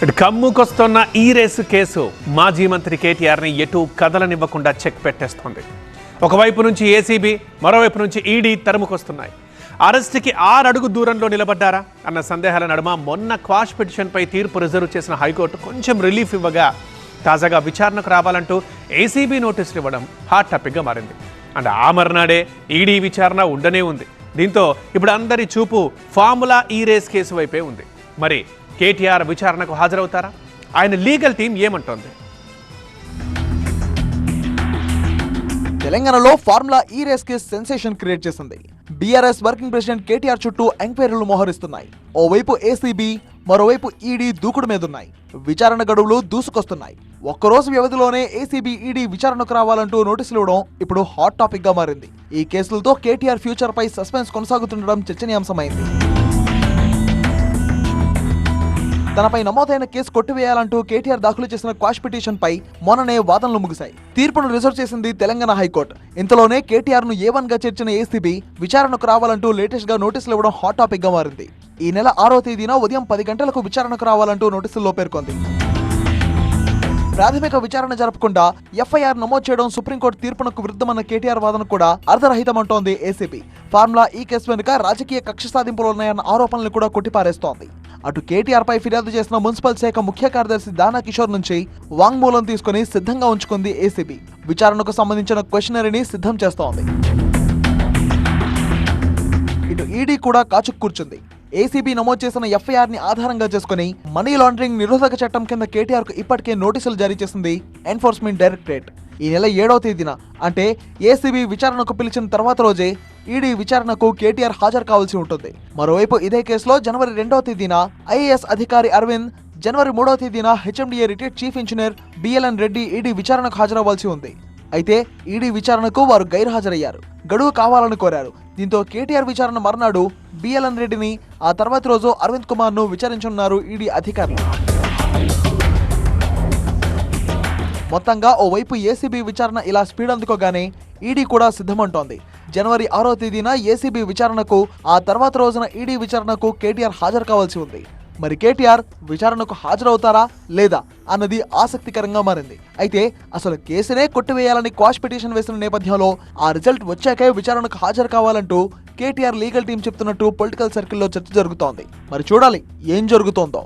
కమ్ముకొస్తున్న ఈ race case మాజీ మంత్రి కేటీఆర్ని ఎటు కదలనివ్వకుండా చెక్ పెట్టేస్తోంది. ఒకవైపు నుంచి ఏసీబీ, మరోవైపు నుంచి ఈడీ తరుముకొస్తున్నాయి. అరెస్ట్కి 6 అడుగు దూరంలో నిలబడ్డారా అన్న సందేహాల నడుమ మొన్న క్వాష్ పిటిషన్పై తీర్పు రిజర్వ్ చేసిన హైకోర్టు కొంచెం రిలీఫ్ ఇవ్వగా తాజాగా విచారణకు రావాలంటూ ఏసీబీ నోటీసులు ఇవ్వడం హాట్ టాపిక్గా మారింది. అండ్ ఆ మర్నాడే ఈడీ విచారణ ఉండనే ఉంది. దీంతో ఇప్పుడు అందరి చూపు ఫార్ములా ఈ రేస్ కేసు వైపే ఉంది. మరి కేటీఆర్ విచారణకు హాజరవుతారా? ఆయన లీగల్ టీం ఏమంటోంది? తెలంగాణలో ఫార్ములా ఈ రేస్ కేసు సెన్సేషన్ క్రియేట్ చేసింది. బీఆర్ఎస్ వర్కింగ్ ప్రెసిడెంట్ కేటీఆర్ చుట్టూ ఎంక్వైరీలు మోహరిస్తున్నాయి. ఓవైపు ఏసీబీ, మరోవైపు ఈడీ దూకుడు మీదున్నాయి. విచారణ గడువులు దూసుకొస్తున్నాయి. ఒక్కరోజు వ్యవధిలోనే ఏసీబీ, ఈడీ విచారణకు రావాలంటూ నోటీసులు ఇవ్వడం ఇప్పుడు హాట్ టాపిక్ గా మారింది. ఈ కేసులతో కేటీఆర్ ఫ్యూచర్ పై సస్పెన్స్ కొనసాగుతుండడం చర్చనీయాంశమైంది. తనపై నమోదైన కేసు కొట్టివేయాలంటూ కేటీఆర్ దాఖలు చేసిన క్వాష్ పిటిషన్ పై మొన్ననే వాదనలు ముగిశాయి. తీర్పును రిజర్వ్ చేసింది తెలంగాణ హైకోర్టు. ఇంతలోనే కేటీఆర్ ను A1 గా చేర్చిన ఏసీబీ విచారణకు రావాలంటూ లేటెస్ట్ గా నోటీసులు ఇవ్వడం హాట్ టాపిక్ గా మారింది. ఈ నెల 6వ తేదీన ఉదయం 10 గంటలకు విచారణకు రావాలంటూ నోటీసుల్లో పేర్కొంది. ప్రాథమిక విచారణ జరపకుండా ఎఫ్ఐఆర్ నమోదు చేయడం సుప్రీంకోర్టు తీర్పునకు విరుద్ధమన్న కేటీఆర్ వాదన కూడా అర్ధరహితమంటోంది ఏసీబీ. ఫార్ములా ఈ కేసు వెనుక రాజకీయ కక్ష సాధింపులు ఉన్నాయన్న ఆరోపణలు కూడా కొట్టిపారేస్తోంది. అటు కేటీఆర్ పై ఫిర్యాదు చేసిన మున్సిపల్ శాఖ ముఖ్య కార్యదర్శి దానా కిషోర్ నుంచి వాంగ్మూలం తీసుకుని సిద్ధంగా ఉంచుకుంది ఏసీబీ. విచారణకు సంబంధించిన క్వశ్చనరీని సిద్ధం చేస్తోంది. ఇటు ఈడీ కూడా కాచుకు కూర్చుంది. ఏసీబీ నమోదు చేసిన ఎఫ్ఐఆర్ ని ఆధారంగా చేసుకుని మనీ లాండరింగ్ నిరోధక చట్టం కింద కేటీఆర్ కు ఇప్పటికే నోటీసులు జారీ చేసింది ఎన్ఫోర్స్మెంట్ డైరెక్టరేట్. ఈ నెల 7వ తేదీన అంటే ఏసీబీ విచారణకు పిలిచిన తర్వాత రోజే ఈడీ విచారణకు కేటీఆర్ హాజరు కావాల్సి ఉంటుంది. మరోవైపు ఇదే కేసులో జనవరి 2వ తేదీన ఐఏఎస్ అధికారి అరవింద్, జనవరి 3వ తేదీన HMDA retired chief engineer BLN Reddy ED విచారణకు హాజరవ్వాల్సి ఉంది. అయితే ఈడీ విచారణకు వారు గైర్హాజరయ్యారు. గడువు కావాలని కోరారు. దీంతో కేటీఆర్ విచారణ మర్నాడు బిఎల్ఎన్ రెడ్డిని, ఆ తర్వాతి రోజు అరవింద్ కుమార్ ను విచారించనున్నారు ఈడీ అధికారులు. మొత్తంగా ఓవైపు ఏసీబీ విచారణ ఇలా స్పీడ్ అందుకోగానే ఈడీ కూడా సిద్ధమంటోంది. జనవరి 6వ తేదీన ఏసీబీ విచారణకు, ఆ తర్వాత రోజున ఈడీ విచారణకు కేటీఆర్ హాజరు కావాల్సి ఉంది. మరి కేటీఆర్ విచారణకు హాజరవుతారా లేదా అన్నది ఆసక్తికరంగా మారింది. అయితే అసలు కేసునే కొట్టివేయాలని క్వాష్ పిటిషన్ వేసిన నేపథ్యంలో ఆ రిజల్ట్ వచ్చాకే విచారణకు హాజరు కావాలంటూ కేటీఆర్ లీగల్ టీం చెప్తున్నట్టు పొలిటికల్ సర్కిల్లో చర్చ జరుగుతోంది. మరి చూడాలి ఏం జరుగుతోందో.